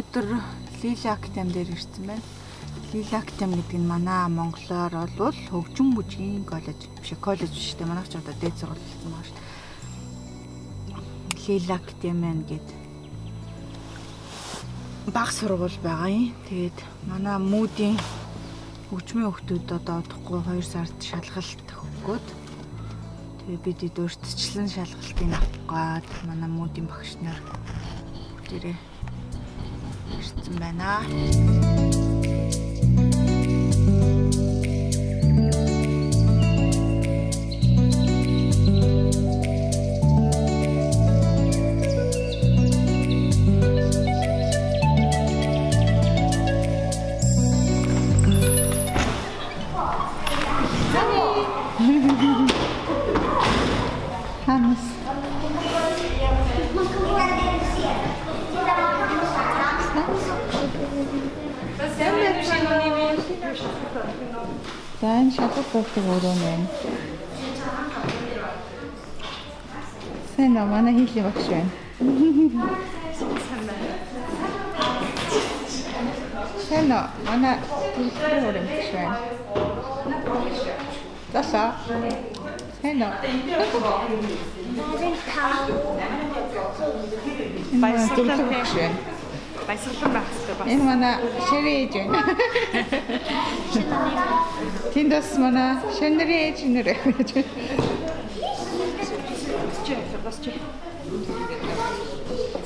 өнөөдөр Лилактем дээр ирсэн байна. Лилактем гэдэг нь манай монголоор бол хөгжим бүжгийн коллеж биш шүү дээ. Манайх ч одоо дээд сургууль болсон байна шүү дээ. Лилактем гэдэг баг сургууль байгаа юм. Тэгээд манай мүүдийн хөгжмийн хүүхдүүд одоо удахгүй 2 сард шалгалт өгөөд тэгээд бид өөрсдчлэн шалгалтыг авах гээд манай мүүдийн багш нар дээрээ ирсэн байна. Сайн шалгалт өгдөг өрөө нэ. Сайн манай хийлийн багш байна. Сайн манай хийлийн өрөө багш байна. Тасаа. Сайн баясгалан багш байна. Баясгалан багш байна. Энэ манай ширээж байна. Тэндээс манай шэнэрэж нэрэж.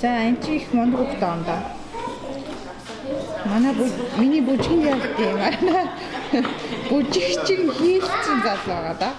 За энэ чи их мундаг хөлтэй юм да. Манай миний бүжгийн ялт юм байна. Бүжигчин хийлцэн залуу байгаа да.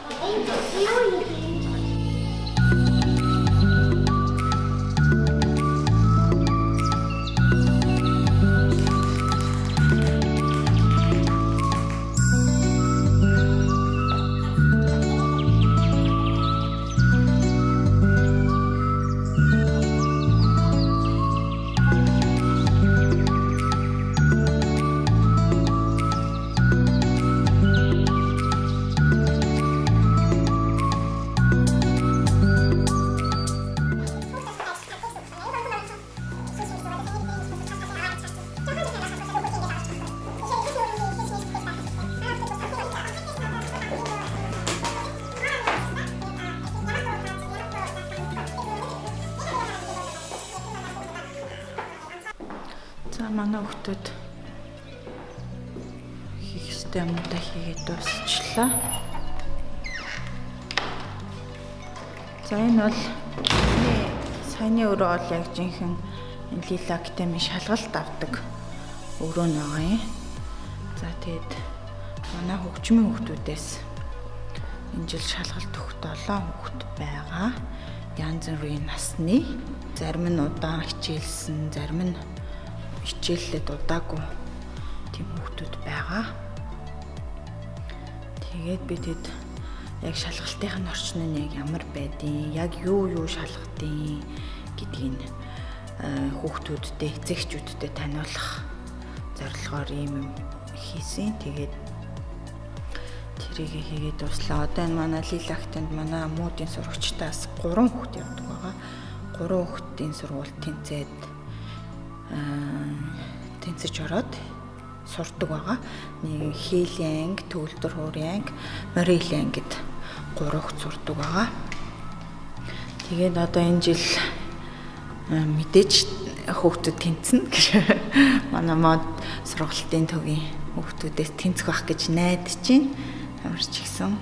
Манай хүүхдүүд хийх ёстой юмудаа хийгээд дуусчлаа. За энэ бол саяны өрөө бол яг жинхэнэ Лилактемийн шалгалт авдаг өрөө байгаа юм. За тэгээд манай хөгжмийн хүүхдүүдээс энэ жил шалгалт өгөх 7 хүүхд байгаа. Янз бүрийн насны, зарим нь удаан хичээлсэн, зарим нь хичээллээд удаагүй тийм хүүхдүүд байгаа. Тэгээд бидэд яг шалгалтын орчин нь яг ямар байдیں, яг юу шалгадیں гэдгийг хүүхдүүдтэй, эцэгчүүдтэй таниулах зорилгоор ийм хийсэн. Тэгээд тэрийг хийгээд дуслаа. Одоо энэ манай Лилактемд манай муудын сурагчдаас 3 хүүхд явдаг байгаа. 3 хүүхдийн сургууль тэнцэж ороод сурдаг байгаа. Нэг Хийлийн анги, Төвлөр хуурын анги, Морилийн ангид 3 хүүхд сурдаг байгаа. Тэгээд одоо энэ жил мэдээж хүүхдүүд тэнцэнэ гэж манай мод сургалтын төвийн хүүхдүүдээс тэнцэх байх гэж найдаж байна. Ямар ч гэсэн.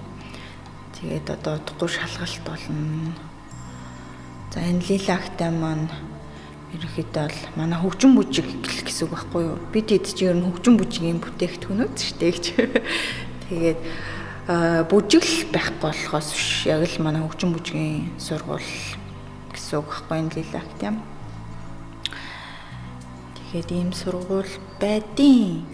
Тэгээд одоо удахгүй шалгалт болно. За энэ Лилактем маань ерөнхийдөө бол манай хөгжим бүжиг гэсэн үг байхгүй юу? Бид хэд ч ер нь хөгжим бүжигийн бүтээгдэхүүнүүд шүү дээ гэж. Тэгээд бүжигл байхгүй болохоос биш. Яг л манай хөгжим бүжигийн сургууль гэсэн үг байхгүй энэ Лилактем. Тэгээд ийм сургууль байдیں۔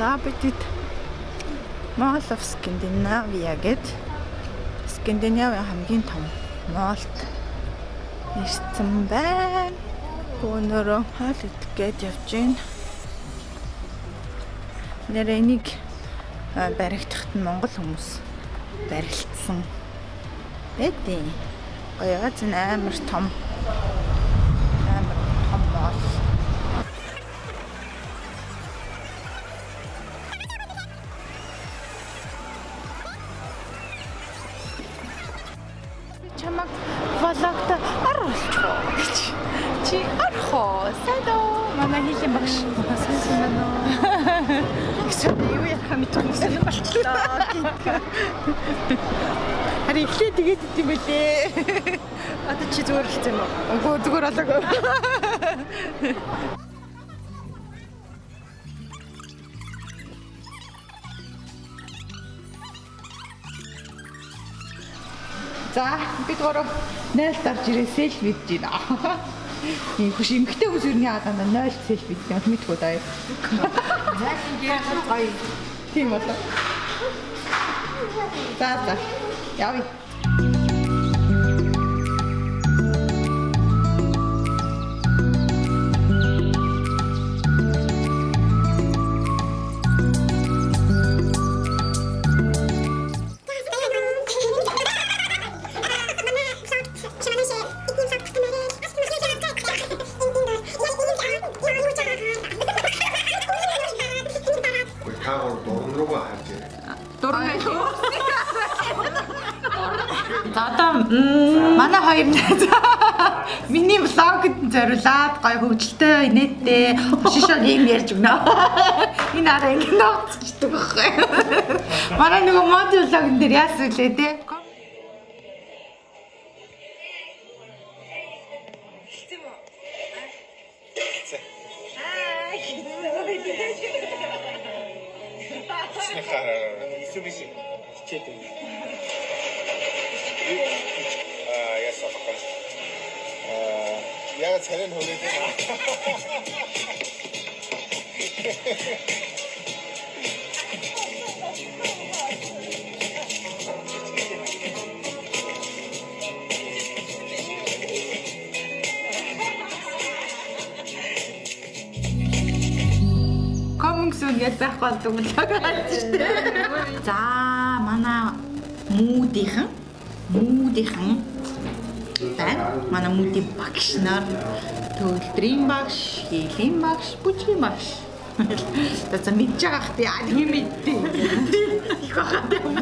За бидэд Малов Скандинавия гэдэг Скандинавын хамгийн том моолт ирсэн байна. Өнөөрөө хаал идэх гээд явж байна. Нэрээ энийг баригдахад нь монгол хүмүүс баригдсан байдیں۔ Гоёгац амар том моол. Чамаг вологтой оруулчихоо гэж. Чи орхоо. Садо. Манай хийлийн багш. Сайн байна уу? Гэсэн юу ярих мэдгүй юм болчихлоо. Харин ихлээ тэгээд идэм бэлээ. Одоо чи зүгээр л юм уу? Үгүй зүгээр болоогүй. За бид гурав 0 дарж ирээ селфи хийж байна. Ийм хөш эмхтэй хүмүүс юу яагаад 0 селфи хийж байгаа мэдгүй даа. Яг ингэ гоё. Тийм болоо. За явъя. За одоо манай хоёр миний влогод зориулаад гоё хөвгөлтэй инээдтэй шишог юм ярьж өгнө. Энэ араа ингэ нууцчдаг байхгүй. Манай нөгөө модуль влогн дээр яасан үлээ те. Яг царай нь хөрөөд байна. Coming soon гэж байх болдог л байгаа шүү дээ. За манай мүүдийнхэн байна. Манай мүүдийн багш нар төгөлдрийн багш, хийлийн багш, бүжгийн багш. За мэдж байгаа хэ яа юм мэдтий. Их хахад юм.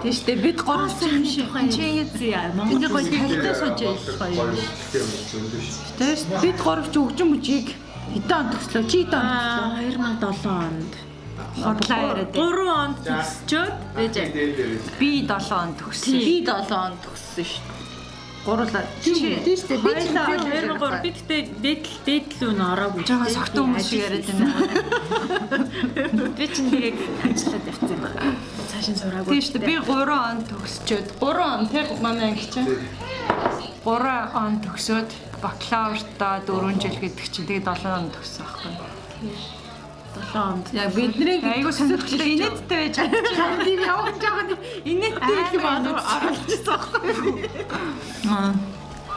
Тэштэй бид гурав юм шиг чи яа. Монголын гоё талтай сууж ялах гоё. Тэш бид гурав ч өгжин бүжийг хэдэн онд төслөө? Чи хэдэн онд төслөө? 2007 онд. Хотлоо яриад. 3 онд төгсчөөд би 7 онд төгссөн. Би 7 онд төгссөн шүү дээ. Гурлаа. Тийштэй би 2003 би тэгтээ дээдлүү н ороогүй. Жага согтуу хүмүүс шиг яриад байна. Би ч нэрийг ажиллаад явцсан байна. Цаашин сураагүй. Тийштэй би 3 онд төгсчөөд 3 он тэг манай анги чинь 3 он төгсөөд бакалавртаа 4 жил гэдэг чинь тэгээд 7 он төгссөн байхгүй. 7 онд. Яг бидний айгуу сонирхолтой инээдтэй байж байгаа. Тийм явах жоохон инээдтэй юм оруулчихсан байхгүй.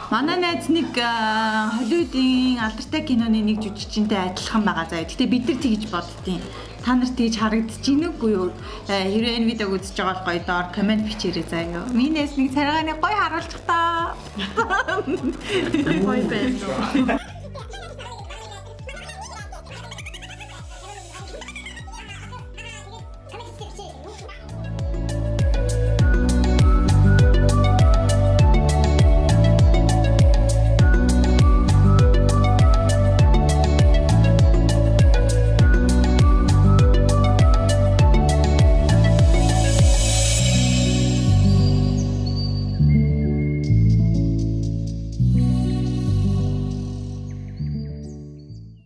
Манай найз нэг Холливуудын алдартай киноны нэг жүжигчтэй адилхан байгаа заяа. Гэтэ бид нар тэгж боддtiin. Та нарт тэгж харагдаж ийн үгүй юу? Хэрвээ энэ видеог үзэж байгаа бол гоё доор комент бичээрэй заяа. Минээс нэг царайгааны гоё харуулчих та. Гоё байна.